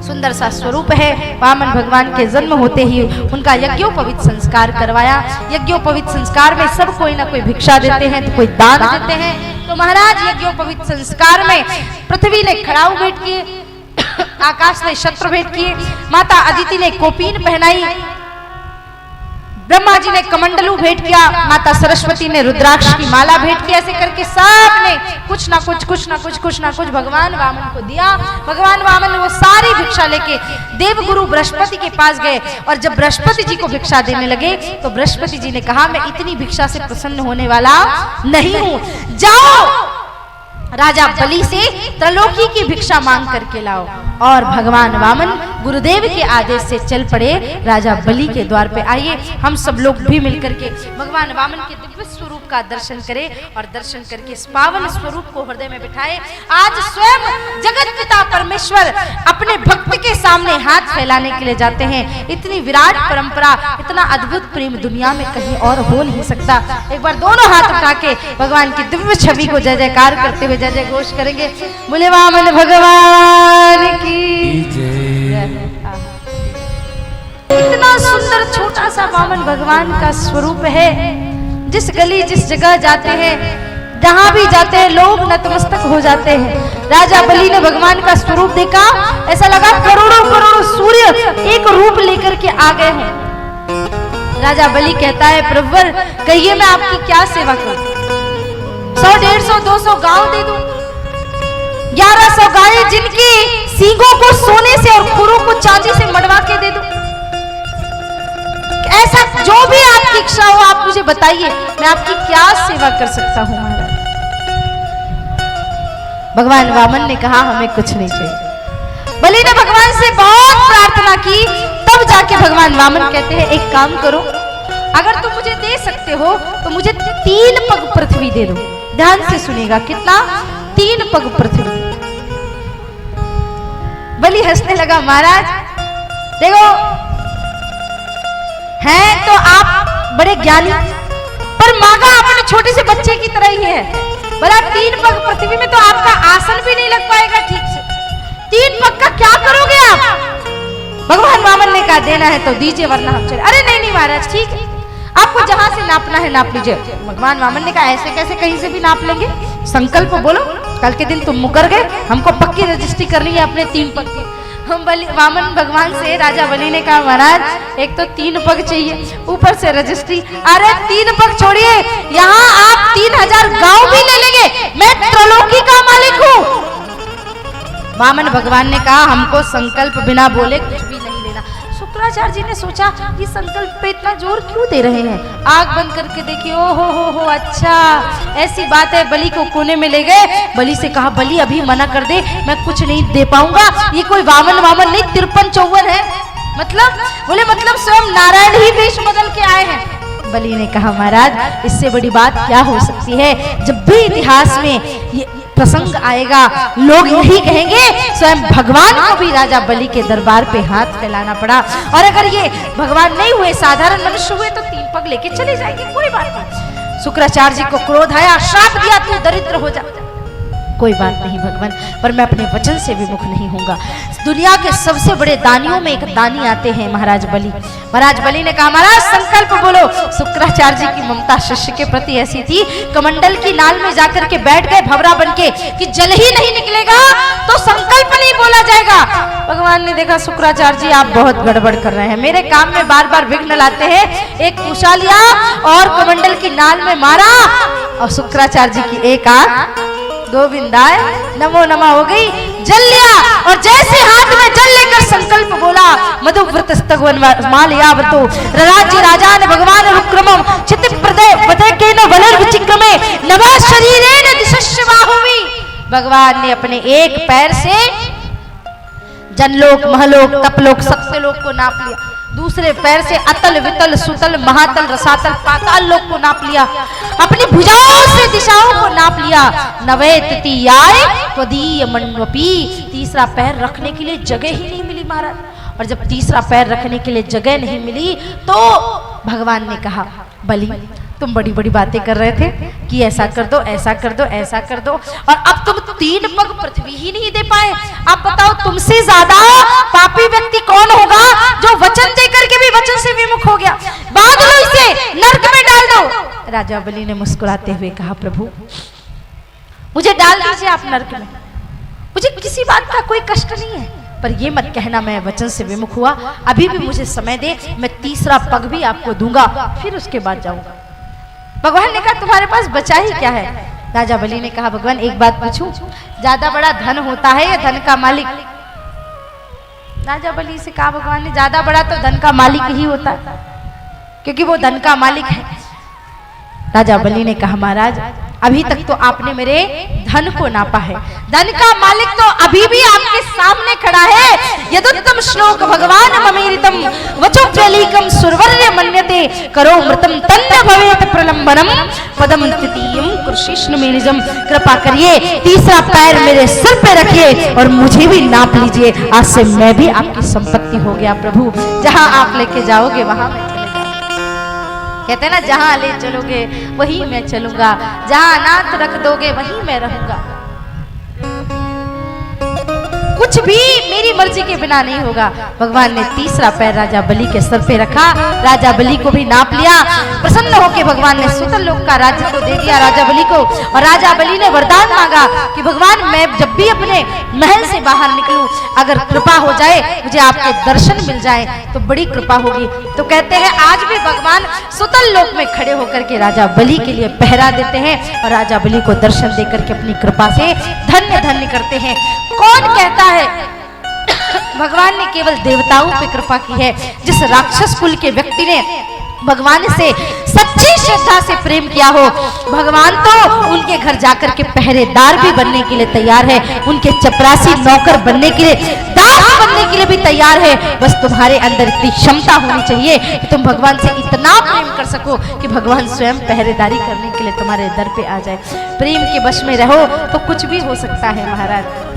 सुंदर सा स्वरूप है। वामन भगवान के जन्म होते ही उनका यज्ञोपवीत संस्कार करवाया। यज्ञोपवीत संस्कार में सब कोई ना कोई भिक्षा देते हैं तो कोई दान देते हैं। तो महाराज यज्ञोपवीत संस्कार में पृथ्वी ने खड़ाऊ भेंट किए, आकाश ने शस्त्र भेंट किए, माता अदिति ने कोपीन पहनाई, ब्रह्मा जी ने कमंडलू भेंट किया, माता सरस्वती ने रुद्राक्ष की माला भेंट की। ऐसे करके सब ने कुछ ना कुछ भगवान वामन को दिया। भगवान वामन वो सारी भिक्षा लेके देवगुरु बृहस्पति के पास गए और जब बृहस्पति जी को भिक्षा देने लगे तो बृहस्पति जी ने कहा, मैं इतनी भिक्षा से प्रसन्न होने वाला नहीं हूं, जाओ राजा बलि से त्रलोकी की भिक्षा मांग करके लाओ। और भगवान वामन गुरुदेव के आदेश से चल पड़े राजा बलि के द्वार पे। आइए हम सब लोग भी मिलकर के भगवान वामन के दिव्य स्वरूप का दर्शन करें और दर्शन करके इस पावन स्वरूप को हृदय में बिठाए। आज स्वयं जगत पिता परमेश्वर अपने भक्त के सामने हाथ फैलाने के लिए जाते हैं। इतनी विराट परंपरा, इतना अद्भुत प्रेम दुनिया में कहीं और हो नहीं सकता। एक बार दोनों हाथ उठा के भगवान की दिव्य छवि को जय जयकार करते हुए जय जय घोष करेंगे। बोले वामन भगवान की जय। इतना सुंदर छोटा सा वामन भगवान का स्वरूप है। जिस गली जिस जगह जाते हैं, जहां भी जाते हैं लोग नतमस्तक हो जाते हैं। राजा बलि ने भगवान का स्वरूप देखा, ऐसा लगा करोड़ों करोड़ों सूर्य एक रूप लेकर के आ गए हैं। राजा बलि कहता है, प्रभुवर कहिए मैं आपकी क्या सेवा करूं? 100, 150, 200 गांव दे दूं, 1100 गायें जिनकी सींगों को सोने से और खुरों को चांदी से मड़वा के दे दूं। ऐसा जो भी आपकी इच्छा हो आप मुझे बताइए, मैं आपकी क्या सेवा कर सकता हूं महाराज। भगवान वामन ने कहा, हमें कुछ नहीं चाहिए। बलि ने भगवान से बहुत प्रार्थना की, तब जाके भगवान वामन कहते हैं, एक काम करो, अगर तुम मुझे दे सकते हो तो मुझे 3 पग पृथ्वी दे दो। ध्यान से सुनिएगा, कितना? 3 पग पृथ्वी। बलि हंसने लगा, महाराज देखो हैं तो आप बड़े ज्ञानी, पर मांगा अपने छोटे से बच्चे की तरह ही है। बोला 3 पग पृथ्वी में तो आपका आसन भी नहीं लग पाएगा ठीक से, 3 पग का क्या करोगे आप? भगवान वामन ने कहा, देना है तो दीजिए वरना हम चले। अरे नहीं नहीं महाराज, ठीक है, आपको जहां से नापना है नाप लीजिए। भगवान वामन ने कहा, ऐसे कैसे कहीं से भी नाप लेंगे? संकल्प बोलो, कल के दिन तुम मुकर गए, हमको पक्की रजिस्ट्री करनी है अपने 3 पग की। हम वामन भगवान से राजा बलि ने कहा, महाराज एक तो 3 पग चाहिए, ऊपर से रजिस्ट्री। अरे 3 पग छोड़िए, यहाँ आप 3000 गांव भी ले लेंगे, मैं त्रलोकी का मालिक हूँ। वामन भगवान ने कहा, हमको संकल्प बिना बोले कुछ भी नहीं लेना। शुक्राचार्य जी ने सोचा कि संकल्प पे इतना जोर क्यों दे रहे हैं। आंख बंद करके देखिए, ओ हो अच्छा ऐसी बात है। बलि को कोने में ले गए, बलि से कहा, बलि अभी मना कर दे, मैं कुछ नहीं दे पाऊंगा। ये कोई वामन नहीं 53-54 है, मतलब स्वयं नारायण ही वेश बदल के आए हैं। बलि ने कहा, महाराज इससे बड़ी बात क्या हो सकती है। जब भी इतिहास में ये प्रसंग आएगा लोग यही कहेंगे, स्वयं भगवान को भी राजा बलि के दरबार पे हाथ फैलाना पड़ा। और अगर ये भगवान नहीं हुए, साधारण मनुष्य हुए तो 3 पग लेके चले जाएंगे, कोई बात नहीं। शुक्राचार्य जी को क्रोध आया, श्राप दिया, तू दरिद्र हो जा। कोई बात नहीं भगवान, पर मैं अपने वचन से विमुख नहीं होऊंगा। दुनिया के सबसे बड़े दानियों में एक दानी आते हैं महाराज बलि। महाराज बलि ने कहा, महाराज संकल्प बोलो। शुक्राचार्य जी की ममता शिष्य के प्रति ऐसी थी, कमंडल की नाल में जाकर के बैठ गए भवरा बनके कि जल ही नहीं निकलेगा तो संकल्प नहीं बोला जाएगा। भगवान ने देखा, शुक्राचार्य जी आप बहुत गड़बड़ कर रहे हैं, मेरे काम में बार बार विघ्न लाते हैं। एक कुशा लिया और कमंडल की नाल में मारा और शुक्राचार्य जी की एक आंख गोविंदाय नमो नमः हो गई। जल लिया और जैसे हाथ में जल लेकर संकल्प बोला, मधुव्रत स्तगवन मालयावतो राज्य राजा ने भगवान रुक्रमम चित्त प्रदय पदे के न वलर विचिक्रमे नवा शरीरेण दिशस्य बाहुवी। भगवान ने अपने एक पैर से जनलोक, महलोक, तपलोक, सत्यलोक को नाप लिया, दूसरे पैर से अतल, वितल, सुतल, महातल, रसातल, पाताल लोक को नाप लिया, अपनी भुजाओं से दिशाओं को नाप लिया। नवे तृतीयाय त्वदीय मण्वपी, तीसरा पैर रखने के लिए जगह ही नहीं मिली महाराज। और जब तीसरा पैर रखने के लिए जगह नहीं मिली तो भगवान ने कहा, बलि तुम बड़ी बड़ी बातें कर रहे थे कि ऐसा कर दो, ऐसा कर दो, ऐसा कर दो, और अब तुम 3 पग पृथ्वी ही नहीं दे पाए। अब बताओ तुमसे ज्यादा पापी व्यक्ति कौन होगा जो वचन देकर के भी वचन से विमुख हो गया। बांध लो इसे, नर्क में डाल दो। राजा बलि ने मुस्कुराते हुए कहा, प्रभु मुझे डाल दीजिए आप नर्क में, मुझे किसी बात का कोई कष्ट नहीं है, पर ये मत कहना मैं वचन से विमुख हुआ। अभी भी मुझे समय दे, मैं 3रा पग भी आपको दूंगा, फिर उसके बाद जाऊंगा। भगवान ने कहा, तुम्हारे पास बचा ही क्या है? राजा बलि ने कहा, भगवान एक बात पूछूं, ज्यादा बड़ा धन होता है या धन का मालिक? राजा बलि से कहा भगवान ने, ज्यादा बड़ा तो धन का मालिक ही होता है, क्योंकि वो धन का मालिक है। राजा बलि ने कहा, महाराज अभी तक तो आपने मेरे धन को नापा है, धन का मालिक तो अभी भी आपके सामने खड़ा है। यदुत्तम श्लोक भगवान ममेरितम वचोप्यलीकम सुरवर्य मन्यते करो मृतम तन्न भवेत प्रलंबनम पदम तृतीयम कृष्ण मेलिजम। कृपा करिए 3रा पैर मेरे सिर पे रखिए और मुझे भी नाप लीजिए, आज से मैं भी आपकी संपत्ति हो गया प्रभु। जहां आप लेके जाओगे वहां मैं चले जाऊंगा। कहते हैं ना, जहां ले चलोगे वहीं मैं चलूंगा, जहां अनाथ रख दोगे वहीं मैं रहूंगा। कुछ भी मेरी मर्जी के बिना नहीं होगा। भगवान ने 3रा पैर राजा बलि के सर पे रखा, राजा बलि को भी नाप लिया। प्रसन्न होकर भगवान ने सुतल लोक का राज्य को दे दिया राजा बलि को, और राजा बलि ने वरदान मांगा कि भगवान मैं जब भी अपने महल से बाहर निकलूं, अगर कृपा हो जाए, मुझे आपके दर्शन मिल जाए तो बड़ी कृपा होगी। तो कहते हैं आज भी भगवान सुतल लोक में खड़े होकर के राजा बलि के लिए पहरा देते हैं और राजा बलि को दर्शन देकर के अपनी कृपा से धन्य धन्य करते हैं। कौन कहता है भगवान ने केवल देवताओं पे कृपा की है? जिस राक्षस कुल के व्यक्ति ने भगवान से सच्ची श्रद्धा से प्रेम किया हो, भगवान तो उनके घर जाकर के पहरेदार भी बनने के लिए तैयार है, उनके चपरासी नौकर बनने के लिए, दास बनने के लिए भी तैयार है। बस तुम्हारे अंदर इतनी क्षमता होनी चाहिए कि तुम भगवान से इतना प्रेम कर सको कि भगवान स्वयं पहरेदारी करने के लिए तुम्हारे दर पे आ जाए। प्रेम के वश में रहो तो कुछ भी हो सकता है महाराज।